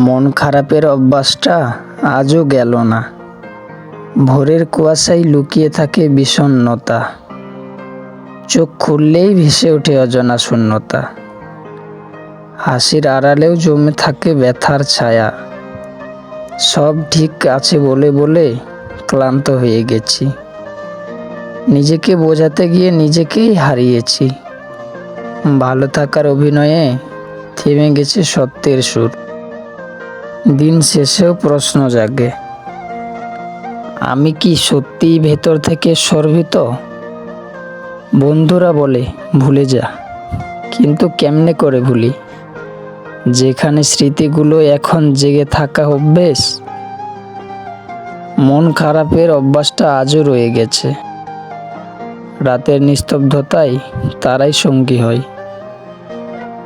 মন খারাপের অভ্যাসটা আজও গেল না। ভোরের কুয়াশায় লুকিয়ে থাকে বিষণ্ণতা, চোখ খুললেই ভেসে ওঠে অজানা শূন্যতা। হাসির আড়ালেও জমে থাকে ব্যথার ছায়া। সব ঠিক আছে বলে বলে ক্লান্ত হয়ে গেছি। নিজেকে বোঝাতে গিয়ে নিজেকেই হারিয়েছি। ভালো থাকার অভিনয়ে থেমে গেছে সত্যের সুর। দিন শেষেও প্রশ্ন জাগে, আমি কি সত্যিই ভেতর থেকে শর্মিত? বন্ধুরা বলে ভুলে যা, কিন্তু কেমনে করে ভুলি, যেখানে স্মৃতিগুলো এখন জেগে থাকা অভ্যেস। মন খারাপের অভ্যাসটা আজও রয়ে গেছে। রাতের নিস্তব্ধতায় তারাই সঙ্গী হয়,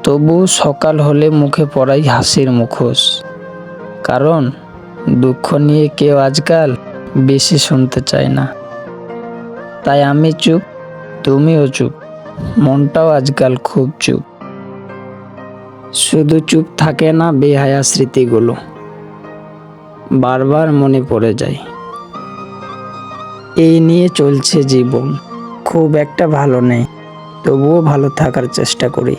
তবু সকাল হলে মুখে পড়াই হাসির মুখোশ। কারণ দুঃখ নিয়ে কেউ আজকাল বেশি শুনতে চায় না। তাই আমি চুপ, তুমিও চুপ, মনটাও আজকাল খুব চুপ। শুধু চুপ থাকে না, বেহায়া স্মৃতিগুলো বারবার মনে পড়ে যায়। এই নিয়ে চলছে জীবন, খুব একটা ভালো নেই, তবুও ভালো থাকার চেষ্টা করি।